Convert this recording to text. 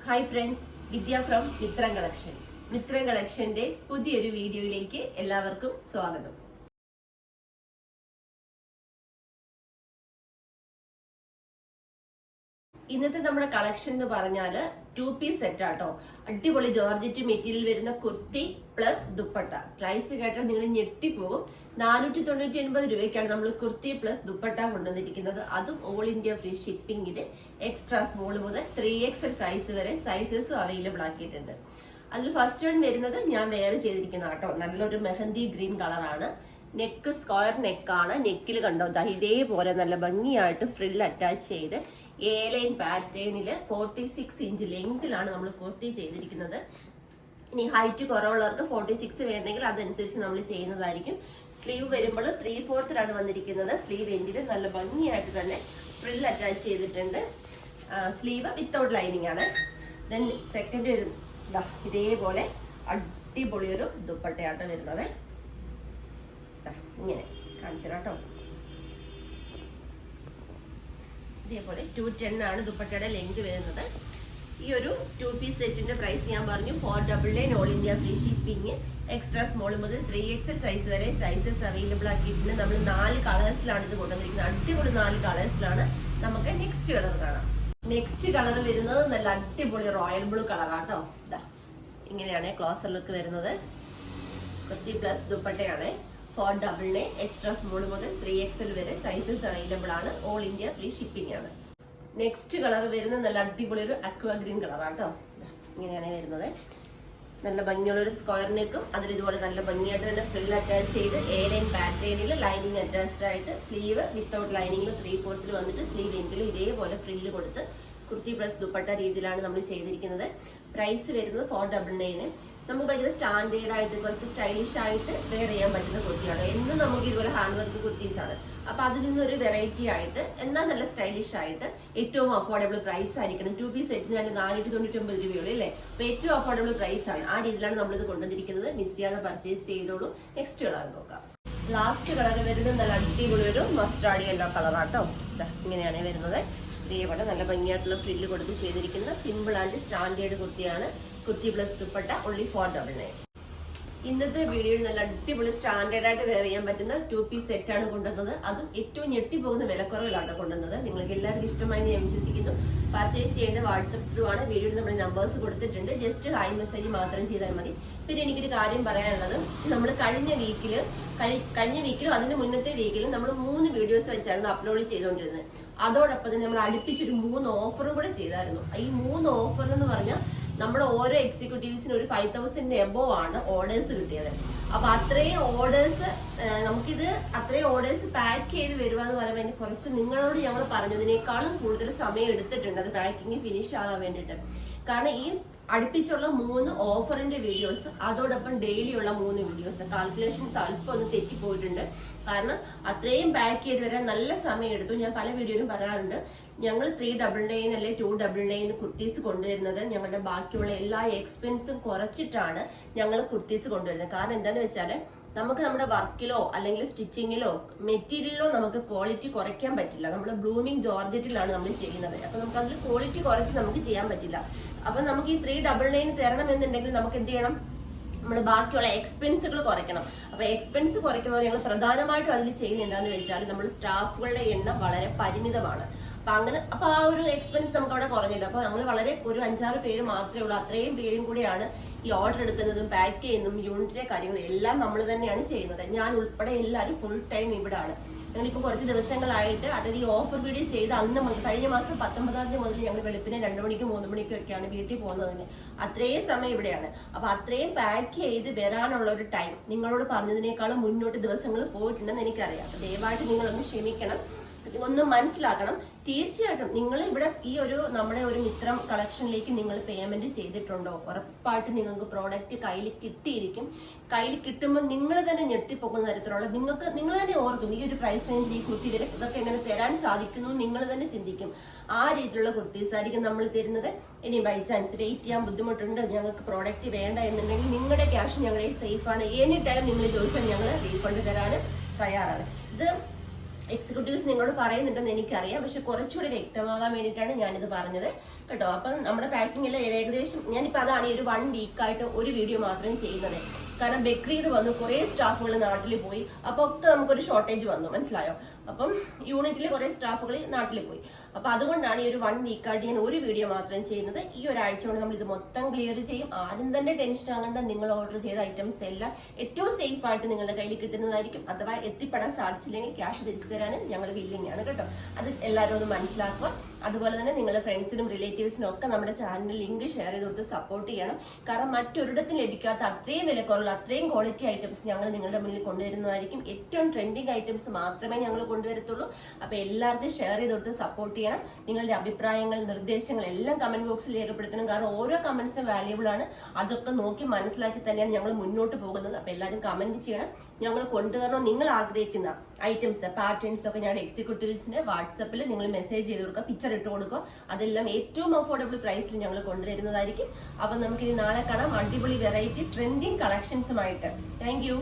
Hi friends, Vidya from Mithram collection. Mithram കളക്ഷന്റെ പുതിയൊരു വീഡിയോയിലേക്ക് എല്ലാവർക്കും സ്വാഗതം. ഇന്നത്തെ നമ്മുടെ കളക്ഷൻ എന്ന് പറഞ്ഞാൽ 2 പീസ് സെറ്റ് ആട്ടോ. അടിപൊളി ജോർജറ്റ് മെറ്റീരിയൽ വരുന്ന കുർത്തി പ്ലസ് ദുപ്പട്ട. പ്രൈസ് കേട്ടാൽ നിങ്ങൾ ഞെട്ടിപ്പോകും. 499 രൂപയ്ക്കാണ് നമ്മൾ കുർത്തി പ്ലസ് ദുപ്പട്ട കൊണ്ടുവന്നിരിക്കുന്നത്. അതും ഓൾ ഇന്ത്യ ഫ്രീ ഷിപ്പിംഗില് എക്സ്ട്രാ സ്മോൾ മുതൽ 3XL സൈസ് വരെ സൈസസും അവൈലബിൾ ആക്കിയിട്ടുണ്ട്. അതിൽ ഫസ്റ്റ് വൺ വരുന്നത് ഞാൻ വെയർ ചെയ്തിരിക്കുന്ന കേട്ടോ. നല്ലൊരു മെഹന്തി ഗ്രീൻ കളറാണ്. നെക്ക് സ്ക്വയർ നെക്കാണ്. നെക്കിൽ കണ്ടോ ഇതേപോലെ നല്ല ഭംഗിയായിട്ട് ഫ്രിൽ അറ്റാച്ച് ചെയ്ത് ലൈൻ പാറ്റേണില് 46 ഇഞ്ച് ലെങ്തിലാണ് നമ്മൾ കുർത്തി ചെയ്തിരിക്കുന്നത്. ഇനി ഹൈറ്റ് കുറവുള്ളവർക്ക് 46 വേണമെങ്കിൽ അതനുസരിച്ച് നമ്മൾ ചെയ്യുന്നതായിരിക്കും. സ്ലീവ് വരുമ്പോൾ 3/4 വന്നിരിക്കുന്നത്. സ്ലീവ് എൻഡിൽ നല്ല ഭംഗിയായിട്ട് തന്നെ ഫ്രിൽ അറ്റാച്ച് ചെയ്തിട്ടുണ്ട്. സ്ലീവ് വിത്തൗട്ട് ലൈനിങ് ആണ്. ദെൻ സെക്കൻഡ് ഇതേപോലെ അടിപൊളി ഒരു ദുപ്പട്ടയാട്ടോ വരുന്നത്. ഇങ്ങനെ കാണിച്ചു കേട്ടോ. ഇതേപോലെ 210 ആണ് ദുപ്പട്ടയുടെ ലെങ്ത് വരുന്നത്. ഈ ഒരു 2 പീസ് സെറ്റിന്റെ പ്രൈസ് ഞാൻ പറഞ്ഞു 499 all India free shipping. Extra small മുതൽ 3XL സൈസ് വരെ സൈസസ് അവൈലബിൾ ആക്കിയിട്ടുണ്ട്. നമ്മൾ 4 കളേഴ്സിലാണ് ഇത് കൊണ്ടുവന്നിരിക്കുന്നത്. അടിപൊളി 4 കളേഴ്സിലാണ്. നമുക്ക് നെക്സ്റ്റ് കളർ കാണാം. നെക്സ്റ്റ് കളർ വരുന്നത് നല്ല അടിപൊളി റോയൽ ബ്ലൂ കളറാട്ടോ. ഇങ്ങനെയാണ് ക്ലോസർ ലുക്ക് വരുന്നത്. കുർത്തി പ്ലസ് ദുപ്പട്ടയാണ്. 499 എക്സ്ട്രാ സ്മോൾ മുതൽ 3XL വരെ സൈസസ് അവൈലബിൾ ആണ്. ഓൾ ഇന്ത്യ ഫ്രീ ഷിപ്പിംഗ് ആണ്. നെക്സ്റ്റ് കളർ വരുന്നത് നല്ല അടിപൊളി ഒരു അക്വാ ഗ്രീൻ കളറാട്ടോ. ഇങ്ങനെയാണ് വരുന്നത്. നല്ല ഭംഗിയുള്ള ഒരു സ്ക്വയർ നെക്കും അതിൽ ഇതുപോലെ നല്ല ഭംഗിയായിട്ട് തന്നെ ഫ്രിൽ അറ്റാച്ച് ചെയ്ത് ലൈൻ പാറ്റേണിൽ ലൈനിങ് അറ്റാച്ച്ഡ് ആയിട്ട് സ്ലീവ് വിത്തൗട്ട് ലൈനിങ്ങിൽ 3/4 വന്നിട്ട് സ്ലീവ് എൻഡിൽ ഇതേപോലെ ഫ്രില്ല് കൊടുത്ത് കുർത്തി പ്ലസ് ദുപ്പട്ട രീതിയിലാണ് നമ്മൾ ചെയ്തിരിക്കുന്നത്. പ്രൈസ് വരുന്നത് 499. നമുക്ക് ഭയങ്കര സ്റ്റാൻഡേർഡ് ആയിട്ട് കുറച്ച് സ്റ്റൈലിഷ് ആയിട്ട് വെയർ ചെയ്യാൻ പറ്റുന്ന കുർത്തിയാണ്. എന്നും നമുക്ക് ഇതുപോലെ ഹാൻഡ് വർക്ക് കുർത്തീസ് ആണ്. അപ്പൊ അതിൽ നിന്നൊരു വെറൈറ്റി ആയിട്ട് എന്നാൽ നല്ല സ്റ്റൈലിഷ് ആയിട്ട് ഏറ്റവും അഫോർഡബിൾ പ്രൈസ് ആയിരിക്കണം. 2 പീസ് സെറ്റിന് തന്നെ 499 രൂപയുള്ളൂ അല്ലേ. അപ്പൊ ഏറ്റവും അഫോർഡബിൾ പ്രൈസ് ആണ്. ആ രീതിയിലാണ് നമ്മളിത് കൊണ്ടുവന്നിരിക്കുന്നത്. മിസ് ചെയ്യാതെ പർച്ചേസ് ചെയ്തോളൂ. നെക്സ്റ്റ് കളർ നോക്കാം. ലാസ്റ്റ് കളർ വരുന്നത് നല്ല അടിപൊളി ഒരു മസ്റ്റാർഡ് യെല്ലോ കളറാട്ടോ. ഇങ്ങനെയാണ് വരുന്നത്. ഇതേപോലെ നല്ല ഭംഗിയായിട്ടുള്ള ഫ്രില്ല് കൊടുത്ത് ചെയ്തിരിക്കുന്ന സിമ്പിൾ ആൻഡ് സ്റ്റാൻഡേർഡ് കുർത്തിയാണ്. Kurti plus dupatta only 499. ഇന്നത്തെ വീഡിയോയിൽ നല്ല അടിപൊളി സ്റ്റാൻഡേർഡ് ആയിട്ട് വെയർ ചെയ്യാൻ പറ്റുന്ന 2 പീസ് സെറ്റ് ആണ് കൊണ്ടുവന്നത്. അതും ഏറ്റവും ഞെട്ടിപ്പോകുന്ന വിലക്കുറവിലാണ് കൊണ്ടുവന്നത്. നിങ്ങൾക്ക് എല്ലാവർക്കും ഇഷ്ടമായി ഞാൻ വിശ്വസിക്കുന്നു. പർച്ചേസ് ചെയ്യേണ്ട വാട്സപ്പ് ത്രൂ ആണ്. വീഡിയോയിൽ നമ്മൾ നമ്പേഴ്സ് കൊടുത്തിട്ടുണ്ട്. ജസ്റ്റ് ഹായ് മെസ്സേജ് മാത്രം ചെയ്താൽ മതി. പിന്നെ എനിക്കൊരു കാര്യം പറയാനുള്ളത്, നമ്മൾ കഴിഞ്ഞ വീക്കിലും അതിന് മുന്നത്തെ വീക്കിലും നമ്മൾ 3 വീഡിയോസ് വെച്ചായിരുന്നു അപ്ലോഡ് ചെയ്തുകൊണ്ടിരുന്നത്. അതോടൊപ്പം തന്നെ നമ്മൾ അടുപ്പിച്ചൊരു 3 ഓഫറും കൂടെ ചെയ്തായിരുന്നു. ഈ 3 ഓഫർ എന്ന് പറഞ്ഞാൽ നമ്മുടെ ഓരോ എക്സിക്യൂട്ടീവ്സിന് ഒരു 5000 എബോവ് ആണ് ഓർഡേഴ്സ് കിട്ടിയത്. അപ്പൊ അത്രയും ഓർഡേഴ്സ് അത്രയും ഓർഡേഴ്സ് പാക്ക് ചെയ്ത് വരുക എന്ന് പറയുമ്പോൾ കുറച്ച് നിങ്ങളോട് ഞങ്ങൾ പറഞ്ഞതിനേക്കാളും കൂടുതൽ സമയം എടുത്തിട്ടുണ്ട് അത് പാക്കിങ് ഫിനിഷ് ആകാൻ വേണ്ടിയിട്ട്. കാരണം ഈ അടുപ്പിച്ചുള്ള 3 ഓഫറിന്റെ വീഡിയോസ് അതോടൊപ്പം ഡെയിലി ഉള്ള 3 വീഡിയോസ് കാൽക്കുലേഷൻസ് അല്പം ഒന്ന് തെറ്റിപ്പോയിട്ടുണ്ട്. കാരണം അത്രയും പാക്ക് ചെയ്ത് വരാൻ നല്ല സമയം എടുത്തു. ഞാൻ പല വീഡിയോയിലും പറയാറുണ്ട്, ഞങ്ങൾ 399 അല്ലെ 299 കുർത്തീസ് കൊണ്ടുവരുന്നത് ഞങ്ങളുടെ ബാക്കിയുള്ള എല്ലാ എക്സ്പെൻസും കുറച്ചിട്ടാണ് ഞങ്ങൾ കുർത്തീസ് കൊണ്ടുവരുന്നത്. കാരണം എന്താന്ന് വെച്ചാൽ നമുക്ക് നമ്മുടെ വർക്കിലോ അല്ലെങ്കിൽ സ്റ്റിച്ചിങ്ങിലോ മെറ്റീരിയലിലോ നമുക്ക് ക്വാളിറ്റി കുറയ്ക്കാൻ പറ്റില്ല. നമ്മൾ ബ്ലൂമിംഗ് ജോർജറ്റിലാണ് നമ്മൾ ചെയ്യുന്നത്. അപ്പൊ നമുക്ക് അതിൽ ക്വാളിറ്റി കുറച്ച് നമുക്ക് ചെയ്യാൻ പറ്റില്ല. അപ്പൊ നമുക്ക് ഈ 399 തരണം എന്നുണ്ടെങ്കിൽ നമുക്ക് എന്ത് ചെയ്യണം, നമ്മൾ ബാക്കിയുള്ള എക്സ്പെൻസുകൾ കുറയ്ക്കണം. അപ്പൊ എക്സ്പെൻസ് കുറയ്ക്കുമ്പോൾ ഞങ്ങൾ പ്രധാനമായിട്ടും അതിൽ ചെയ്യുന്നത് എന്താന്ന് വെച്ചാൽ നമ്മൾ സ്റ്റാഫുകളുടെ എണ്ണം വളരെ പരിമിതമാണ്. അപ്പൊ ആ ഒരു എക്സ്പെൻസ് നമുക്ക് അവിടെ കുറഞ്ഞില്ല. അപ്പൊ നമ്മൾ വളരെ ഒരു 5-6 പേര് മാത്രമേ ഉള്ളൂ. അത്രയും പേരും കൂടിയാണ് ഈ ഓർഡർ എടുക്കുന്നതും പാക്ക് ചെയ്യുന്നതും യൂണിറ്റിലെ കാര്യങ്ങളും എല്ലാം നമ്മൾ തന്നെയാണ് ചെയ്യുന്നത്. ഞാൻ ഉൾപ്പെടെ എല്ലാവരും ഫുൾ ടൈം ഇവിടെ ആണ്. ഞങ്ങളിപ്പോൾ കുറച്ച് ദിവസങ്ങളായിട്ട്, അതായത് ഈ ഓഫർ വീഡിയോ ചെയ്ത് അന്ന് മുതൽ കഴിഞ്ഞ മാസം 19-ാം തീയതി മുതൽ ഞങ്ങൾ വെളുപ്പിനെ 2 മണിക്കും 3 മണിക്കും ഒക്കെയാണ് വീട്ടിൽ പോകുന്നതിന്. അത്രയും സമയം ഇവിടെയാണ്. അപ്പൊ അത്രയും പാക്ക് ചെയ്ത് വരാനുള്ള ഒരു ടൈം നിങ്ങളോട് പറഞ്ഞതിനേക്കാളും മുന്നോട്ട് ദിവസങ്ങൾ പോയിട്ടുണ്ടെന്ന് എനിക്കറിയാം. അപ്പൊ ദയവായിട്ട് നിങ്ങളൊന്ന് ക്ഷമിക്കണം, ഒന്ന് മനസ്സിലാക്കണം. തീർച്ചയായിട്ടും നിങ്ങൾ ഇവിടെ ഈ നമ്മുടെ ഒരു മിത്രം കളക്ഷനിലേക്ക് നിങ്ങൾ പേയ്മെന്റ് ചെയ്തിട്ടുണ്ടോ, ഉറപ്പായിട്ട് നിങ്ങൾക്ക് പ്രോഡക്റ്റ് കയ്യിൽ കിട്ടിയിരിക്കും. കയ്യിൽ കിട്ടുമ്പോൾ നിങ്ങൾ തന്നെ ഞെട്ടിപ്പോകുന്ന തരത്തിലുള്ള നിങ്ങൾ തന്നെ ഓർക്കും ഈ ഒരു പ്രൈസ് റേഞ്ചിൽ ഈ കുർത്തി വരെ ഇതൊക്കെ എങ്ങനെ തരാൻ സാധിക്കുന്നു നിങ്ങൾ തന്നെ ചിന്തിക്കും. ആ രീതിയിലുള്ള കുർത്തീസ് ആയിരിക്കും നമ്മൾ തരുന്നത്. ഇനി ബൈ ചാൻസ് വെയിറ്റ് ചെയ്യാൻ ബുദ്ധിമുട്ടുണ്ട്, ഞങ്ങൾക്ക് പ്രോഡക്റ്റ് വേണ്ട എന്നുണ്ടെങ്കിൽ നിങ്ങളുടെ ക്യാഷ് ഞങ്ങളുടെ സേഫ് ആണ്. എനി ടൈം നിങ്ങൾ ചോദിച്ചാൽ ഞങ്ങൾ റീഫണ്ട് തരാൻ തയ്യാറാണ്. ഇത് എക്സിക്യൂട്ടീവ്സ് നിങ്ങളോട് പറയുന്നുണ്ടെന്ന് എനിക്കറിയാം, പക്ഷെ കുറച്ചുകൂടി വ്യക്തമാകാൻ വേണ്ടിയിട്ടാണ് ഞാനിത് പറഞ്ഞത് കേട്ടോ. അപ്പം നമ്മുടെ പാക്കിംഗ് എല്ലാം ഏകദേശം ഞാനിപ്പോൾ അതാണ് ഈ ഒരു 1 വീക്കായിട്ട് ഒരു വീഡിയോ മാത്രം ചെയ്യുന്നത്. കാരണം ബക്രീദ് വന്നു, കുറേ സ്റ്റാഫുകൾ നാട്ടിൽ പോയി, അപ്പൊ ഒക്കെ നമുക്കൊരു ഷോർട്ടേജ് വന്നു, മനസ്സിലായോ? അപ്പം യൂണിറ്റിൽ കുറെ സ്റ്റാഫുകൾ നാട്ടിൽ പോയി. അപ്പൊ അതുകൊണ്ടാണ് ഈ ഒരു 1 വീക്കായിട്ട് ഞാൻ ഒരു വീഡിയോ മാത്രം ചെയ്യുന്നത്. ഈ ഒരാഴ്ച കൊണ്ട് നമ്മൾ ഇത് മൊത്തം ക്ലിയർ ചെയ്യും. ആരും തന്നെ ടെൻഷൻ ആകേണ്ട, നിങ്ങൾ ഓർഡർ ചെയ്ത ഐറ്റംസ് എല്ലാം ഏറ്റവും സേഫ് ആയിട്ട് നിങ്ങളുടെ കയ്യിൽ കിട്ടുന്നതായിരിക്കും. അഥവാ എത്തിപ്പെടാൻ സാധിച്ചില്ലെങ്കിൽ ക്യാഷ് തിരിച്ചു തരാനും ഞങ്ങൾ വില്ലിംഗ് ആണ് കേട്ടോ. അത് എല്ലാവരും ഒന്ന് മനസ്സിലാക്കുക. അതുപോലെ തന്നെ നിങ്ങളുടെ ഫ്രണ്ട്സിനും റിലേറ്റീവ്സിനും ഒക്കെ നമ്മുടെ ചാനലിൽ ലിങ്ക് ഷെയർ ചെയ്ത് കൊടുത്ത് സപ്പോർട്ട് ചെയ്യണം. കാരണം മറ്റൊരിടത്തും ലഭിക്കാത്ത അത്രയും വിലക്കുറവുള്ള അത്രയും ക്വാളിറ്റി ഐറ്റംസ് ഞങ്ങൾ നിങ്ങളുടെ മുന്നിൽ കൊണ്ടുവരുന്നതായിരിക്കും. ഏറ്റവും ട്രെൻഡിങ് ഐറ്റംസ് മാത്രമേ ഞങ്ങൾ കൊണ്ടുവരത്തുള്ളൂ. അപ്പൊ എല്ലാവർക്കും ഷെയർ ചെയ്ത് കൊടുത്ത് സപ്പോർട്ട് ചെയ്യണം. നിങ്ങളുടെ അഭിപ്രായങ്ങൾ, നിർദ്ദേശങ്ങൾ എല്ലാം കമന്റ് ബോക്സിൽ രേഖപ്പെടുത്തണം. കാരണം ഓരോ കമന്റ്സും വാല്യൂബിൾ ആണ്. അതൊക്കെ നോക്കി മനസ്സിലാക്കി തന്നെയാണ് ഞങ്ങൾ മുന്നോട്ട് പോകുന്നത്. അപ്പൊ എല്ലാവരും കമന്റ് ചെയ്യണം. ഞങ്ങൾ കൊണ്ടുവരണം നിങ്ങൾ ആഗ്രഹിക്കുന്ന ഐറ്റംസ്, പാറ്റേൺസ് ഒക്കെ ഞങ്ങളുടെ എക്സിക്യൂട്ടീവ്സിന് വാട്സപ്പിൽ നിങ്ങൾ മെസ്സേജ് ചെയ്ത് കൊടുക്കുക, പിക്ചർ ഇട്ട് കൊടുക്കുക. അതെല്ലാം ഏറ്റവും അഫോർഡബിൾ പ്രൈസിൽ ഞങ്ങൾ കൊണ്ടുവരുന്നതായിരിക്കും. അപ്പൊ നമുക്കിനി നാളെ കാണാം അടിപൊളി വെറൈറ്റി ട്രെൻഡിങ് കളക്ഷൻസുമായിട്ട്. Thank U.